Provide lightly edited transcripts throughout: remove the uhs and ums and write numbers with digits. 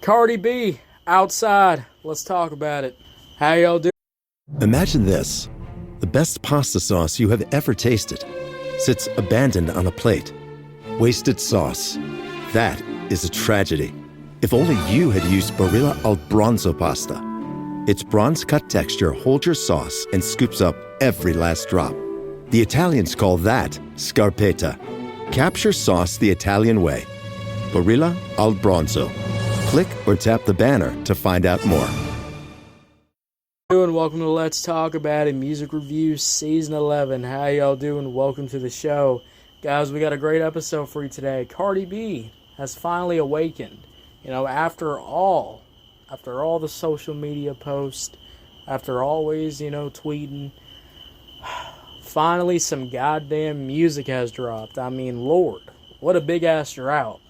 Cardi B, outside. Let's talk about it. How y'all doing? Imagine this. The best pasta sauce you have ever tasted sits abandoned on a plate. Wasted sauce. That is a tragedy. If only you had used Barilla al Bronzo pasta. Its bronze-cut texture holds your sauce and scoops up every last drop. The Italians call that scarpetta. Capture sauce the Italian way. Barilla al Bronzo. Click or tap the banner to find out more. And welcome to Let's Talk About It Music Reviews Season 11. How y'all doing? Welcome to the show. Guys, we got a great episode for you today. Cardi B has finally awakened. You know, after all the social media posts, after always, tweeting, finally some goddamn music has dropped. I mean, Lord, what a big ass drought.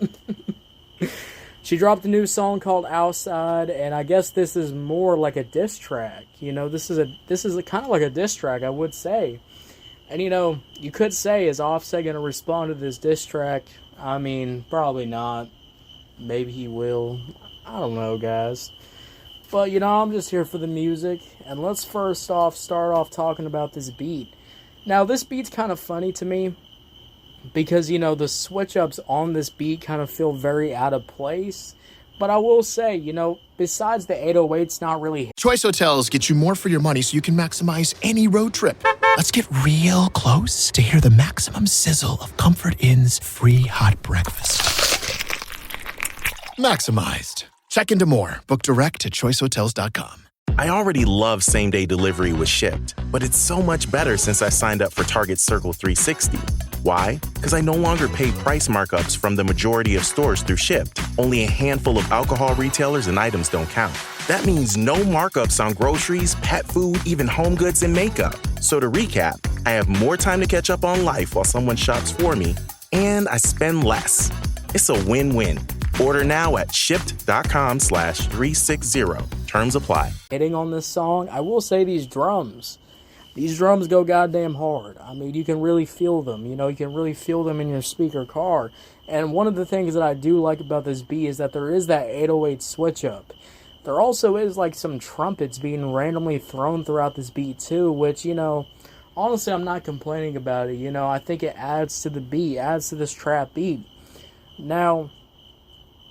She dropped a new song called Outside, and I guess this is more like a diss track. This is a kind of like a diss track, I would say. And you could say, is Offset going to respond to this diss track? I mean, probably not. Maybe he will. I don't know, guys. But, I'm just here for the music. And let's first off start off talking about this beat. Now, this beat's kind of funny to me because, the switch-ups on this beat kind of feel very out of place. But I will say, besides the 808's not really... Choice Hotels get you more for your money so you can maximize any road trip. Let's get real close to hear the maximum sizzle of Comfort Inn's free hot breakfast. Maximized. Check into more. Book direct at choicehotels.com. I already love same-day delivery with Shipt, but it's so much better since I signed up for Target Circle 360. Why? Because I no longer pay price markups from the majority of stores through Shipt. Only a handful of alcohol retailers and items don't count. That means no markups on groceries, pet food, even home goods and makeup. So to recap, I have more time to catch up on life while someone shops for me, and I spend less. It's a win-win. Order now at shipt.com/360. Terms apply. Hitting on this song, I will say these drums go goddamn hard. I mean, you can really feel them. You can really feel them in your speaker car. And one of the things that I do like about this beat is that there is that 808 switch up. There also is like some trumpets being randomly thrown throughout this beat too, which, honestly, I'm not complaining about it. I think it adds to the beat, adds to this trap beat. Now,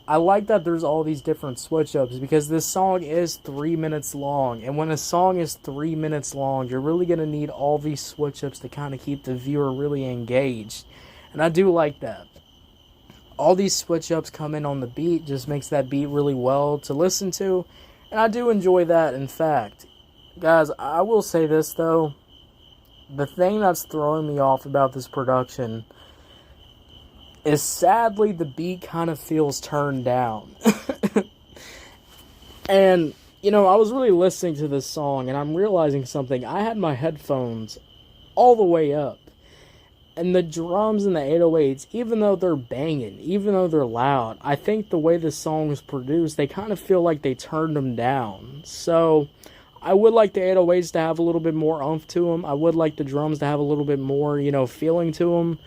I like that there's all these different switch-ups because this song is 3 minutes long. And when a song is 3 minutes long, you're really going to need all these switch-ups to kind of keep the viewer really engaged. And I do like that. All these switch-ups come in on the beat just makes that beat really well to listen to. And I do enjoy that, in fact. Guys, I will say this, though. The thing that's throwing me off about this production is sadly the beat kind of feels turned down. And, I was really listening to this song and I'm realizing something. I had my headphones all the way up. And the drums and the 808s, even though they're banging, even though they're loud, I think the way this song was produced, they kind of feel like they turned them down. So I would like the 808s to have a little bit more oomph to them. I would like the drums to have a little bit more, feeling to them.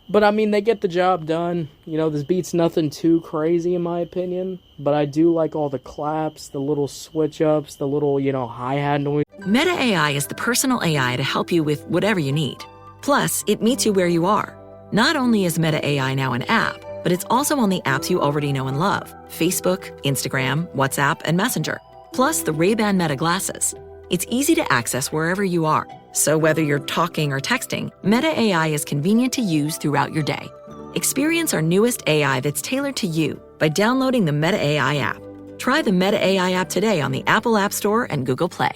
But, I mean, they get the job done. This beat's nothing too crazy in my opinion. But I do like all the claps, the little switch-ups, the little, hi-hat noise. Meta AI is the personal AI to help you with whatever you need. Plus, it meets you where you are. Not only is Meta AI now an app, but it's also on the apps you already know and love. Facebook, Instagram, WhatsApp, and Messenger. Plus the Ray-Ban Meta glasses. It's easy to access wherever you are. So whether you're talking or texting, Meta AI is convenient to use throughout your day. Experience our newest AI that's tailored to you by downloading the Meta AI app. Try the Meta AI app today on the Apple App Store and Google Play.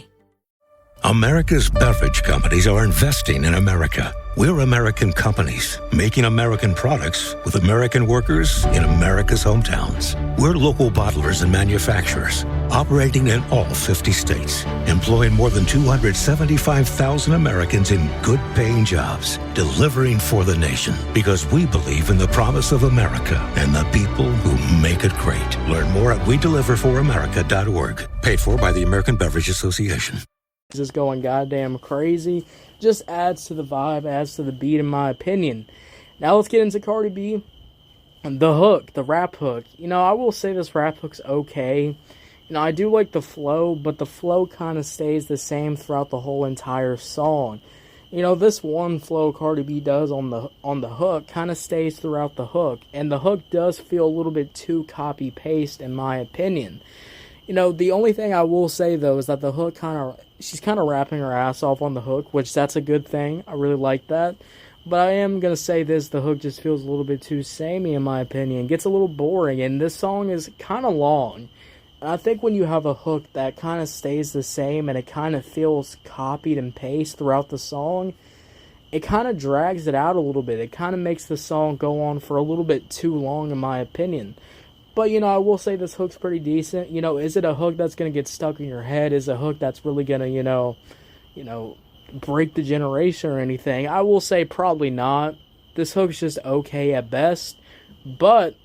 America's beverage companies are investing in America. We're American companies, making American products with American workers in America's hometowns. We're local bottlers and manufacturers, operating in all 50 states, employing more than 275,000 Americans in good-paying jobs, delivering for the nation, because we believe in the promise of America and the people who make it great. Learn more at wedeliverforamerica.org. Paid for by the American Beverage Association. Just going goddamn crazy. Just adds to the vibe, adds to the beat in my opinion. Now let's get into Cardi B. The hook, the rap hook. I will say this rap hook's okay. I do like the flow, but the flow kind of stays the same throughout the whole entire song. This one flow Cardi B does on the hook kind of stays throughout the hook, and the hook does feel a little bit too copy-paste in my opinion. The only thing I will say though is that the hook she's kind of rapping her ass off on the hook, which that's a good thing. I really like that. But I am going to say this, the hook just feels a little bit too samey in my opinion. It gets a little boring, and this song is kind of long. And I think when you have a hook that kind of stays the same and it kind of feels copied and pasted throughout the song, it kind of drags it out a little bit. It kind of makes the song go on for a little bit too long in my opinion. But, I will say this hook's pretty decent. Is it a hook that's going to get stuck in your head? Is it a hook that's really going to, break the generation or anything? I will say probably not. This hook's just okay at best. But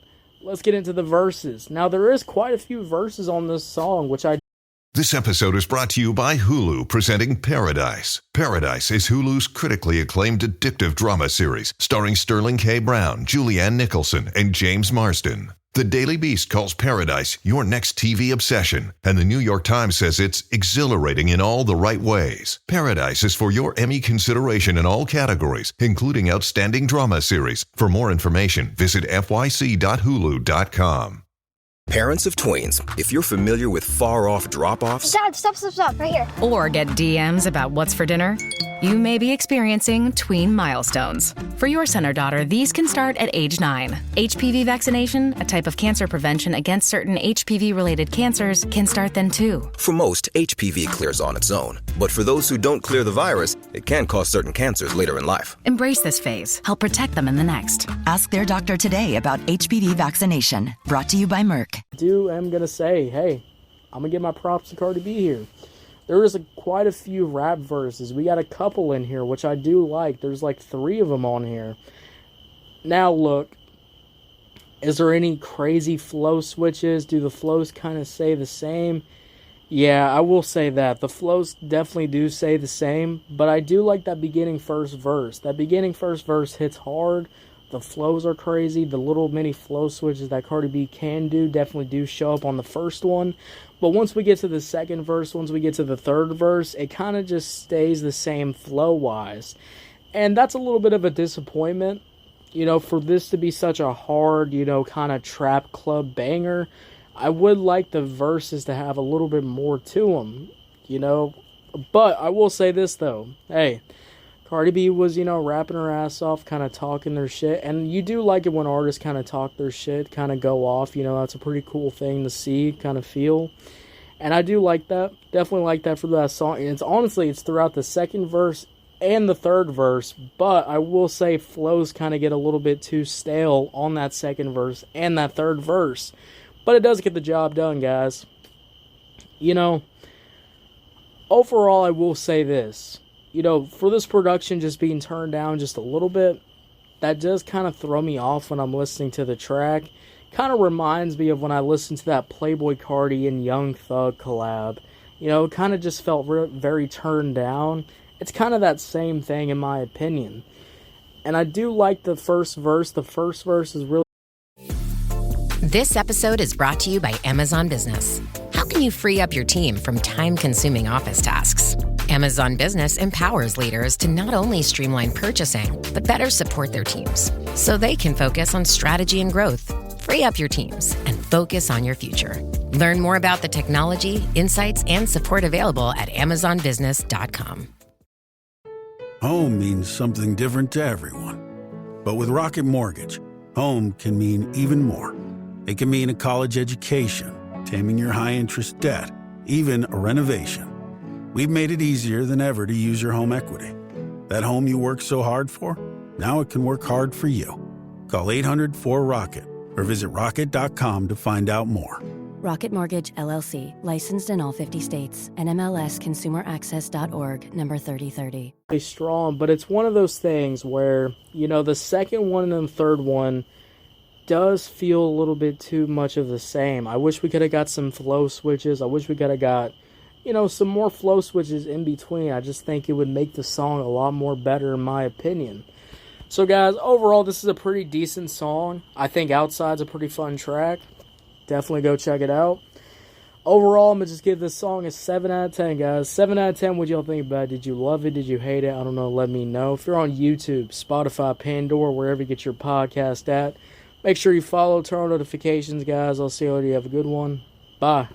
let's get into the verses. Now, there is quite a few verses on this song, This episode is brought to you by Hulu, presenting Paradise. Paradise is Hulu's critically acclaimed addictive drama series, starring Sterling K. Brown, Julianne Nicholson, and James Marsden. The Daily Beast calls Paradise your next TV obsession, and the New York Times says it's exhilarating in all the right ways. Paradise is for your Emmy consideration in all categories, including Outstanding Drama Series. For more information, visit fyc.hulu.com. Parents of tweens, if you're familiar with far-off drop-offs... Dad, stop, right here. Or get DMs about what's for dinner, you may be experiencing tween milestones. For your son or daughter, these can start at age 9. HPV vaccination, a type of cancer prevention against certain HPV-related cancers, can start then too. For most, HPV clears on its own. But for those who don't clear the virus, it can cause certain cancers later in life. Embrace this phase. Help protect them in the next. Ask their doctor today about HPV vaccination. Brought to you by Merck. I'm going to say, hey, I'm going to give my props to Cardi B here. There is quite a few rap verses. We got a couple in here, which I do like. There's like 3 of them on here. Now, look, is there any crazy flow switches? Do the flows kind of say the same? Yeah, I will say that. The flows definitely do say the same, but I do like that beginning first verse. That beginning first verse hits hard. The flows are crazy. The little mini flow switches that Cardi B can do definitely do show up on the first one. But once we get to the second verse, once we get to the third verse, it kind of just stays the same flow-wise. And that's a little bit of a disappointment, for this to be such a hard, kind of trap club banger. I would like the verses to have a little bit more to them, But I will say this, though. Hey, Cardi B was, rapping her ass off, kind of talking their shit. And you do like it when artists kind of talk their shit, kind of go off. That's a pretty cool thing to see, kind of feel. And I do like that. Definitely like that for that song. And it's throughout the second verse and the third verse. But I will say flows kind of get a little bit too stale on that second verse and that third verse. But it does get the job done, guys. Overall, I will say this. For this production just being turned down just a little bit, that does kind of throw me off when I'm listening to the track. Kind of reminds me of when I listened to that Playboi Carti and Young Thug collab. It kind of just felt very turned down. It's kind of that same thing in my opinion. And I do like the first verse. The first verse is really... This episode is brought to you by Amazon Business. How can you free up your team from time-consuming office tasks? Amazon Business empowers leaders to not only streamline purchasing, but better support their teams so they can focus on strategy and growth. Free up your teams and focus on your future. Learn more about the technology, insights, and support available at amazonbusiness.com. Home means something different to everyone. But with Rocket Mortgage, home can mean even more. It can mean a college education, taming your high-interest debt, even a renovation. We've made it easier than ever to use your home equity. That home you worked so hard for, now it can work hard for you. Call 800-4ROCKET or visit rocket.com to find out more. Rocket Mortgage, LLC, licensed in all 50 states, and MLSconsumeraccess.org, number 3030. Strong, but it's one of those things where, the second one and the third one does feel a little bit too much of the same. I wish we could have got some flow switches. I wish we could have got, some more flow switches in between. I just think it would make the song a lot more better in my opinion. So guys, overall this is a pretty decent song. I think Outside's a pretty fun track. Definitely go check it out. Overall, I'm going to just give this song a 7 out of 10, guys. 7 out of 10, what y'all think about it? Did you love it? Did you hate it? I don't know. Let me know. If you're on YouTube, Spotify, Pandora, wherever you get your podcast at, make sure you follow, turn on notifications, guys. I'll see you later. You have a good one. Bye.